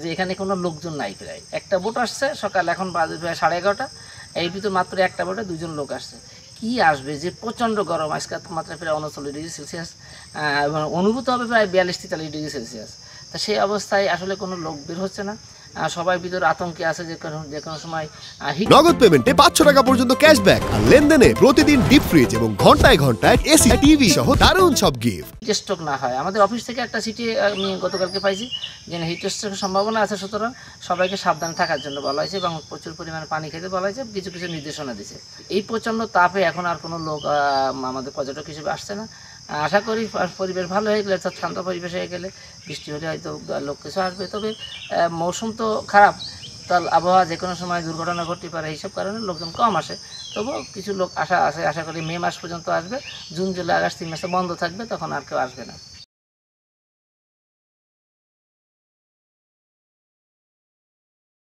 যে এখানে কোনো লোকজন নাই, প্রায় একটা বোট আসছে সকাল, এখন বাজে প্রায় 11:30, এই ভিতর মাত্র একটা বোটে 2জন লোক আসছে। কি আসবে যে প্রচণ্ড গরম, আজকে তাপমাত্রা প্রায় 39°C এবং অনুভূত হবে প্রায় 42-43°C। তা সেই অবস্থায় আসলে কোনো লোক বের হচ্ছে না, সবাই ভিতরে আতঙ্কে আছে যে কোনো সময় নগদ পেমেন্টে 500 টাকা পর্যন্ত ক্যাশব্যাক আর লেনদেনে প্রতিদিন ডিপ ফ্রিজ এবং ঘন্টায় ঘন্টায় এসি টিভি সহ দারুণ সব গিফট। হিট স্ট্রোক না হয়। আমাদের অফিস থেকে একটা চিঠি আমি গতকালকে পাইছি যে হিট স্ট্রোকের সম্ভাবনা আছে, সুতরাং সবাইকে সাবধান থাকার জন্য বলা হয়েছে এবং প্রচুর পরিমাণে পানি খেতে বলা হয়েছে, কিছু কিছু নির্দেশনা দিয়েছে। এই প্রচণ্ড তাপে এখন আর কোনো লোক আমাদের পর্যটক হিসেবে আসছে না। আশা করি পরিবেশ ভালো হয়ে গেলে, শান্ত পরিবেশ হয়ে গেলে, বৃষ্টি হলে হয়তো লোক কিছু আসবে। তবে মৌসুম তো খারাপ, তার আবহাওয়া যে কোনো সময় দুর্ঘটনা ঘটতে পারে, এইসব কারণে লোকজন কম আসে। তবুও কিছু লোক আশা করি মে মাস পর্যন্ত আসবে। জুন, জুলাই, আগস্ট 3 মাসে বন্ধ থাকবে, তখন আর কেউ আসবে না।